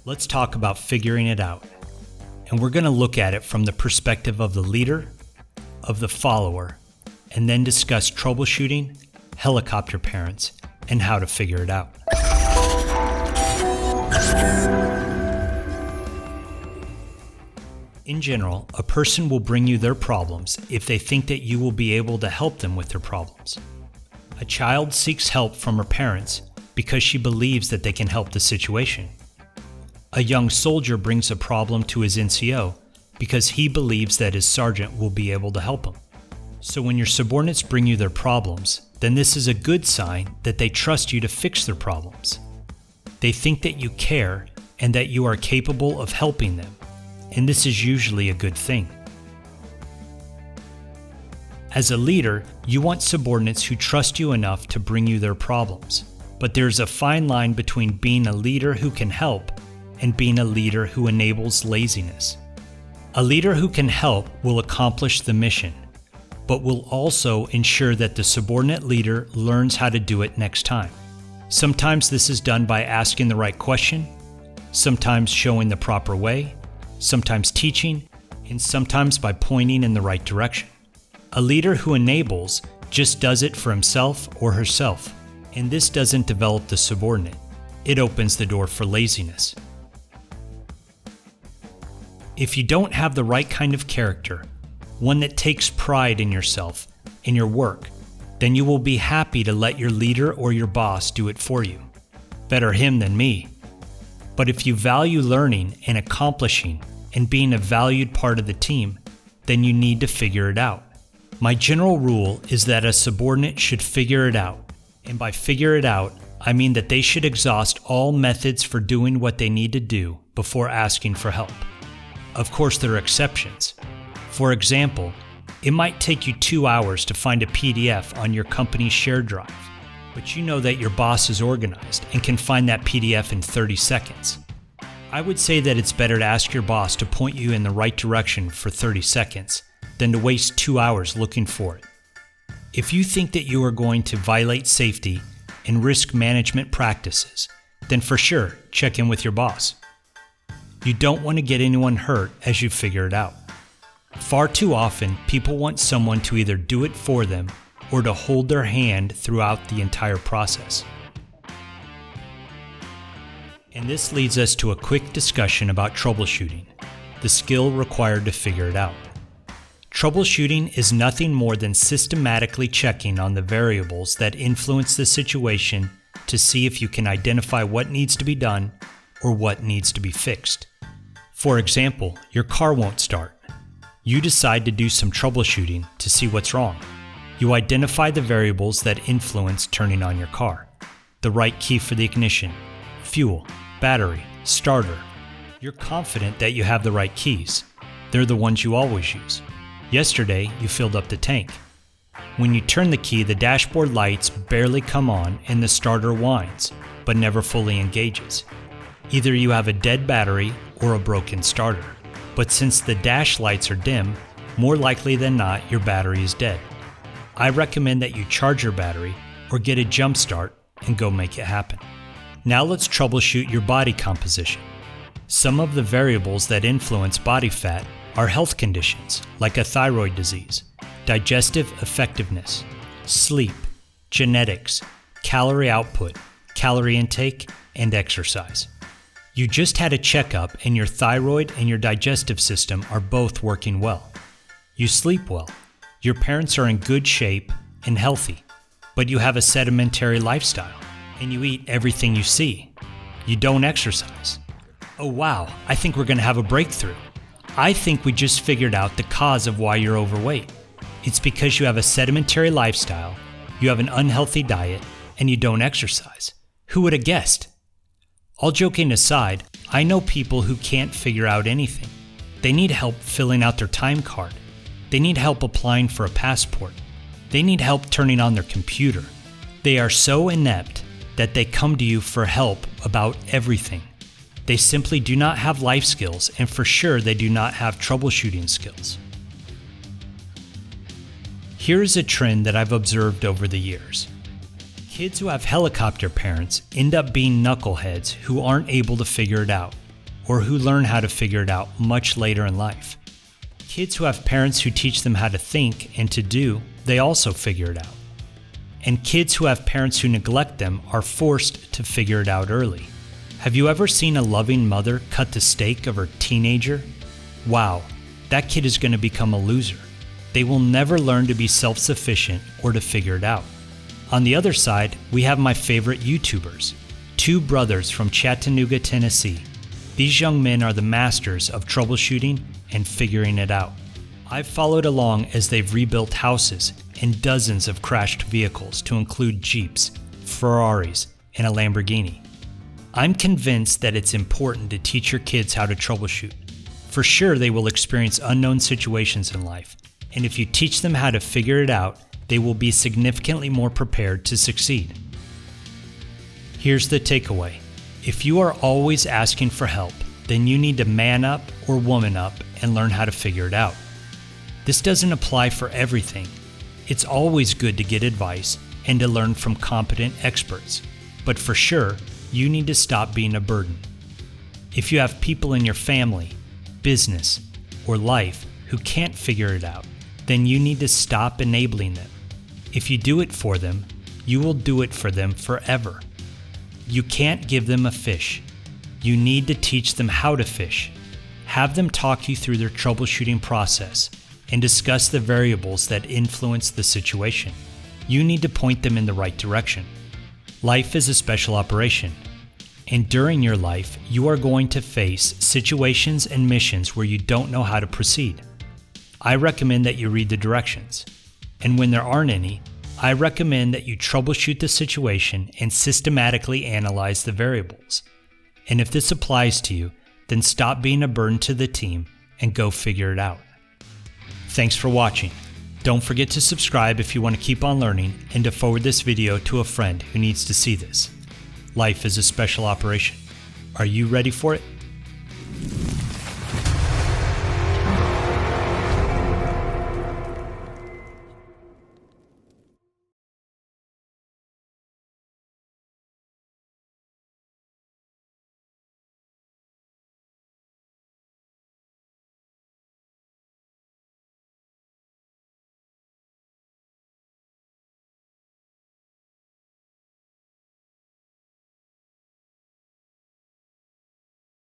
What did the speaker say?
Let's talk about figuring it out. And we're going to look at it from the perspective of the leader, of the follower, and then discuss troubleshooting, helicopter parents, and how to figure it out. In general, a person will bring you their problems if they think that you will be able to help them with their problems. A child seeks help from her parents because she believes that they can help the situation. A young soldier brings a problem to his NCO because he believes that his sergeant will be able to help him. So when your subordinates bring you their problems, then this is a good sign that they trust you to fix their problems. They think that you care and that you are capable of helping them, and this is usually a good thing. As a leader, you want subordinates who trust you enough to bring you their problems, but there's a fine line between being a leader who can help and being a leader who enables laziness. A leader who can help will accomplish the mission, but will also ensure that the subordinate leader learns how to do it next time. Sometimes this is done by asking the right question, sometimes showing the proper way, sometimes teaching, and sometimes by pointing in the right direction. A leader who enables just does it for himself or herself, and this doesn't develop the subordinate. It opens the door for laziness. If you don't have the right kind of character, one that takes pride in yourself, in your work, then you will be happy to let your leader or your boss do it for you. Better him than me. But if you value learning and accomplishing and being a valued part of the team, then you need to figure it out. My general rule is that a subordinate should figure it out. And by figure it out, I mean that they should exhaust all methods for doing what they need to do before asking for help. Of course, there are exceptions. For example, it might take you 2 hours to find a PDF on your company's shared drive, but you know that your boss is organized and can find that PDF in 30 seconds. I would say that it's better to ask your boss to point you in the right direction for 30 seconds than to waste 2 hours looking for it. If you think that you are going to violate safety and risk management practices, then for sure, check in with your boss. You don't want to get anyone hurt as you figure it out. Far too often, people want someone to either do it for them or to hold their hand throughout the entire process. And this leads us to a quick discussion about troubleshooting, the skill required to figure it out. Troubleshooting is nothing more than systematically checking on the variables that influence the situation to see if you can identify what needs to be done or what needs to be fixed. For example, your car won't start. You decide to do some troubleshooting to see what's wrong. You identify the variables that influence turning on your car. The right key for the ignition, fuel, battery, starter. You're confident that you have the right keys. They're the ones you always use. Yesterday, you filled up the tank. When you turn the key, the dashboard lights barely come on and the starter whines, but never fully engages. Either you have a dead battery or a broken starter. But since the dash lights are dim, more likely than not, your battery is dead. I recommend that you charge your battery or get a jump start and go make it happen. Now let's troubleshoot your body composition. Some of the variables that influence body fat are health conditions like a thyroid disease, digestive effectiveness, sleep, genetics, calorie output, calorie intake, and exercise. You just had a checkup and your thyroid and your digestive system are both working well. You sleep well. Your parents are in good shape and healthy, but you have a sedentary lifestyle and you eat everything you see. You don't exercise. Oh wow, I think we're going to have a breakthrough. I think we just figured out the cause of why you're overweight. It's because you have a sedentary lifestyle, you have an unhealthy diet, and you don't exercise. Who would have guessed? All joking aside, I know people who can't figure out anything. They need help filling out their time card. They need help applying for a passport. They need help turning on their computer. They are so inept that they come to you for help about everything. They simply do not have life skills, and for sure they do not have troubleshooting skills. Here is a trend that I've observed over the years. Kids who have helicopter parents end up being knuckleheads who aren't able to figure it out, or who learn how to figure it out much later in life. Kids who have parents who teach them how to think and to do, they also figure it out. And kids who have parents who neglect them are forced to figure it out early. Have you ever seen a loving mother cut the steak of her teenager? Wow, that kid is going to become a loser. They will never learn to be self-sufficient or to figure it out. On the other side, we have my favorite YouTubers, two brothers from Chattanooga, Tennessee. These young men are the masters of troubleshooting and figuring it out. I've followed along as they've rebuilt houses and dozens of crashed vehicles to include Jeeps, Ferraris, and a Lamborghini. I'm convinced that it's important to teach your kids how to troubleshoot. For sure, they will experience unknown situations in life, and if you teach them how to figure it out, they will be significantly more prepared to succeed. Here's the takeaway. If you are always asking for help, then you need to man up or woman up and learn how to figure it out. This doesn't apply for everything. It's always good to get advice and to learn from competent experts, but for sure, you need to stop being a burden. If you have people in your family, business, or life who can't figure it out, then you need to stop enabling them. If you do it for them, you will do it for them forever. You can't give them a fish. You need to teach them how to fish. Have them talk you through their troubleshooting process and discuss the variables that influence the situation. You need to point them in the right direction. Life is a special operation, and during your life, you are going to face situations and missions where you don't know how to proceed. I recommend that you read the directions, and when there aren't any, I recommend that you troubleshoot the situation and systematically analyze the variables. And if this applies to you, then stop being a burden to the team and go figure it out. Thanks for watching. Don't forget to subscribe if you want to keep on learning and to forward this video to a friend who needs to see this. Life is a special operation. Are you ready for it?